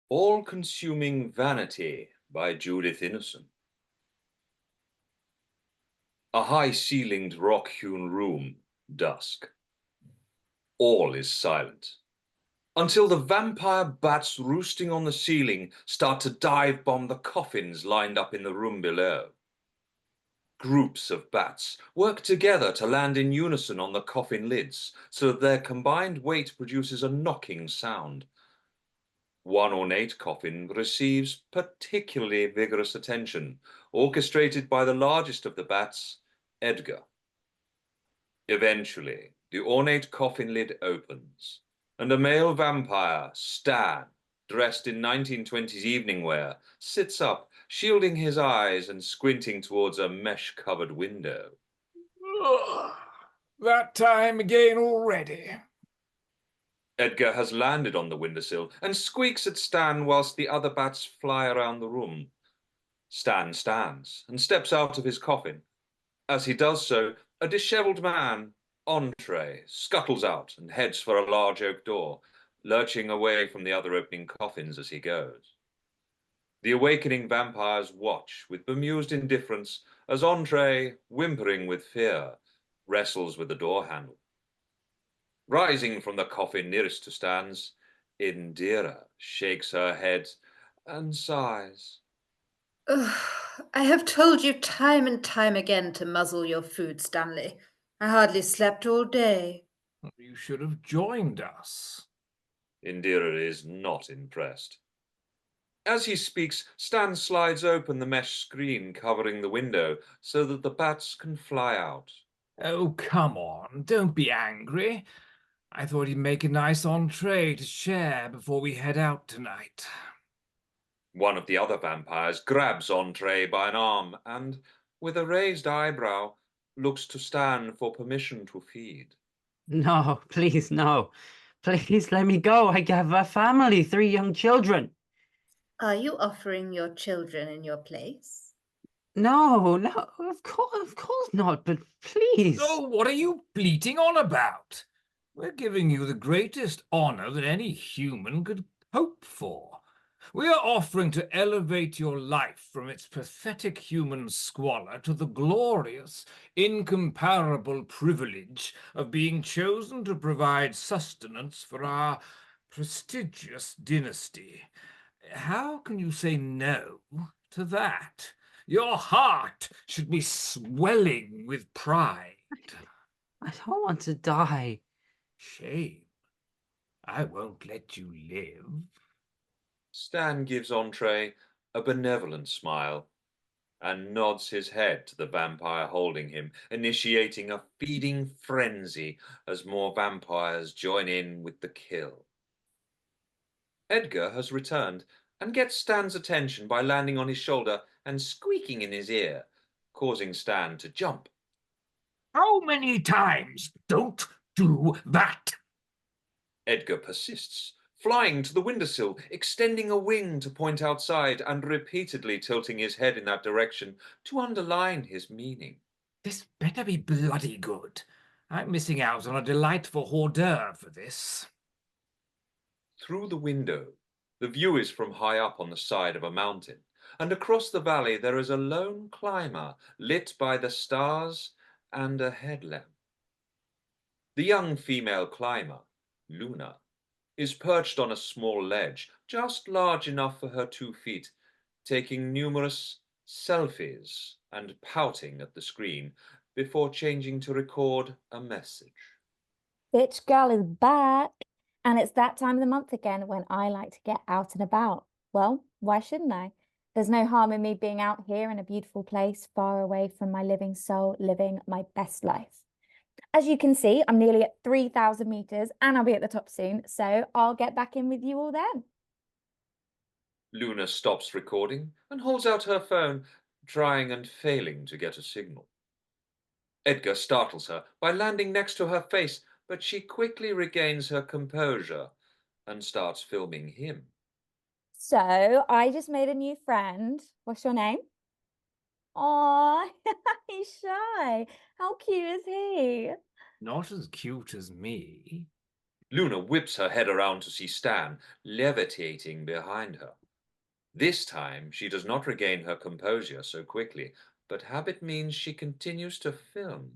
All-Consuming Vanity by Judith Ineson. A high-ceilinged rock-hewn room, dusk. All is silent, until the vampire bats roosting on the ceiling start to dive-bomb the coffins lined up in the room below. Groups of bats work together to land in unison on the coffin lids, so that their combined weight produces a knocking sound. One ornate coffin receives particularly vigorous attention, orchestrated by the largest of the bats, Edgar. Eventually, the ornate coffin lid opens, and a male vampire, Stan, dressed in 1920s evening wear, sits up, shielding his eyes and squinting towards a mesh-covered window. Ugh, that time again already. Edgar has landed on the windowsill and squeaks at Stan whilst the other bats fly around the room. Stan stands and steps out of his coffin. As he does so, a dishevelled man, Entree, scuttles out and heads for a large oak door, lurching away from the other opening coffins as he goes. The awakening vampires watch with bemused indifference as Entree, whimpering with fear, wrestles with the door handle. Rising from the coffin nearest to Stan's, Endeara shakes her head and sighs. Ugh, I have told you time and time again to muzzle your food, Stanley. I hardly slept all day. You should have joined us. Endeara is not impressed. As he speaks, Stan slides open the mesh screen covering the window so that the bats can fly out. Oh, come on, don't be angry. I thought he'd make a nice entree to share before we head out tonight. One of the other vampires grabs Entree by an arm and, with a raised eyebrow, looks to Stan for permission to feed. No, please, no. Please let me go. I have a family, 3 young children. Are you offering your children in your place? No, of course not, but please. Oh, what are you bleating on about? We're giving you the greatest honor that any human could hope for. We are offering to elevate your life from its pathetic human squalor to the glorious, incomparable privilege of being chosen to provide sustenance for our prestigious dynasty. How can you say no to that? Your heart should be swelling with pride. I don't want to die. Shame. I won't let you live. Stan gives Entree a benevolent smile and nods his head to the vampire holding him, initiating a feeding frenzy as more vampires join in with the kill. Edgar has returned and gets Stan's attention by landing on his shoulder and squeaking in his ear, causing Stan to jump. How many times? Don't do that! Edgar persists, flying to the windowsill, extending a wing to point outside and repeatedly tilting his head in that direction to underline his meaning. This better be bloody good. I'm missing out on a delightful hors d'oeuvre for this. Through the window, the view is from high up on the side of a mountain, and across the valley there is a lone climber lit by the stars and a headlamp. The young female climber, Luna, is perched on a small ledge, just large enough for her 2 feet, taking numerous selfies and pouting at the screen before changing to record a message. Bitch girl is back, and it's that time of the month again when I like to get out and about. Well, why shouldn't I? There's no harm in me being out here in a beautiful place far away from my living soul, living my best life. As you can see, I'm nearly at 3,000 meters and I'll be at the top soon, so I'll get back in with you all then. Luna stops recording and holds out her phone, trying and failing to get a signal. Edgar startles her by landing next to her face, but she quickly regains her composure and starts filming him. So I just made a new friend. What's your name? Aw, he's shy. How cute is he? Not as cute as me. Luna whips her head around to see Stan levitating behind her. This time, she does not regain her composure so quickly, but habit means she continues to film.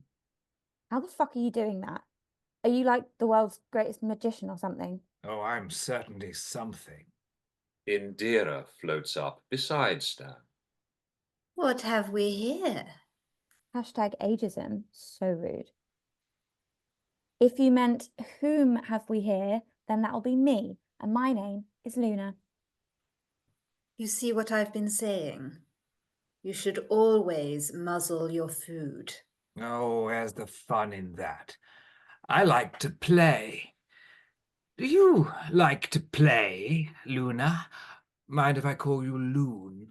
How the fuck are you doing that? Are you like the world's greatest magician or something? Oh, I'm certainly something. Endeara floats up beside Stan. What have we here? Hashtag ageism. So rude. If you meant whom have we here, then that'll be me, and my name is Luna. You see what I've been saying? You should always muzzle your food. Oh, where's the fun in that? I like to play. Do you like to play, Luna? Mind if I call you Loon?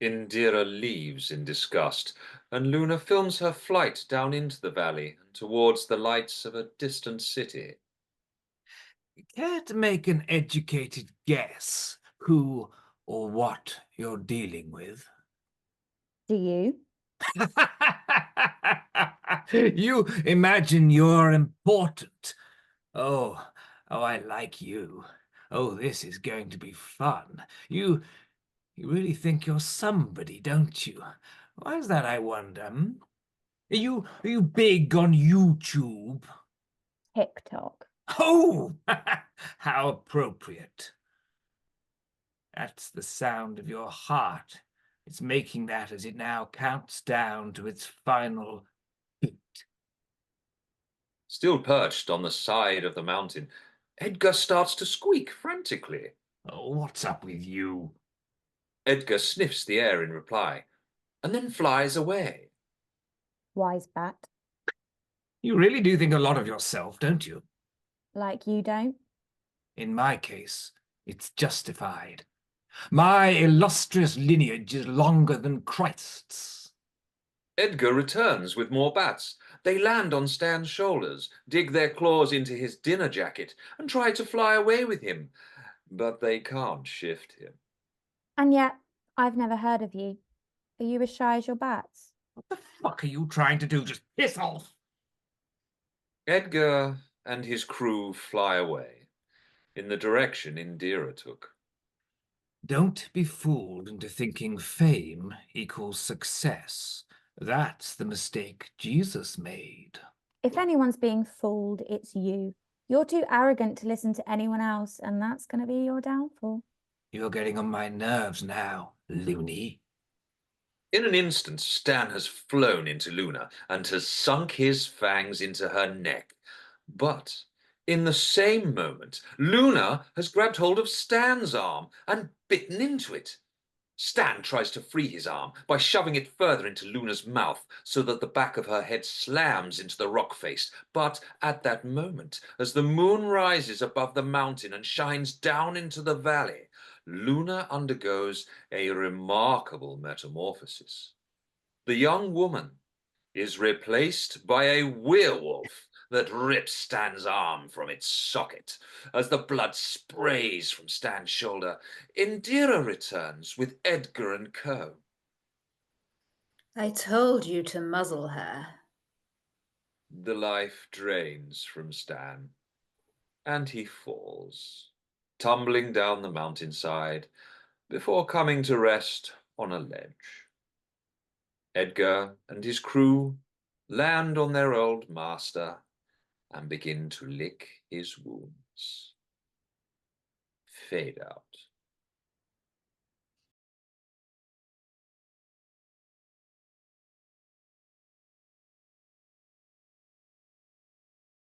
Endeara leaves in disgust, and Luna films her flight down into the valley and towards the lights of a distant city. Care to make an educated guess who or what you're dealing with? Do you? You imagine you're important. Oh, I like you. Oh, this is going to be fun. You really think you're somebody, don't you? Why is that, I wonder? Hmm? Are you big on YouTube? TikTok. Oh, how appropriate. That's the sound of your heart. It's making that as it now counts down to its final beat. Still perched on the side of the mountain, Edgar starts to squeak frantically. Oh, what's up with you? Edgar sniffs the air in reply, and then flies away. Wise bat. You really do think a lot of yourself, don't you? Like you don't? In my case, it's justified. My illustrious lineage is longer than Christ's. Edgar returns with more bats. They land on Stan's shoulders, dig their claws into his dinner jacket, and try to fly away with him. But they can't shift him. And yet, I've never heard of you. Are you as shy as your bats? What the fuck are you trying to do? Just piss off! Edgar and his crew fly away, in the direction Endeara took. Don't be fooled into thinking fame equals success. That's the mistake Jesus made. If anyone's being fooled, it's you. You're too arrogant to listen to anyone else, and that's going to be your downfall. You're getting on my nerves now, loony. In an instant, Stan has flown into Luna and has sunk his fangs into her neck. But in the same moment, Luna has grabbed hold of Stan's arm and bitten into it. Stan tries to free his arm by shoving it further into Luna's mouth so that the back of her head slams into the rock face. But at that moment, as the moon rises above the mountain and shines down into the valley, Luna undergoes a remarkable metamorphosis. The young woman is replaced by a werewolf that rips Stan's arm from its socket. As the blood sprays from Stan's shoulder, Endeara returns with Edgar and co. I told you to muzzle her. The life drains from Stan, and he falls, tumbling down the mountainside before coming to rest on a ledge. Edgar and his crew land on their old master and begin to lick his wounds. Fade out.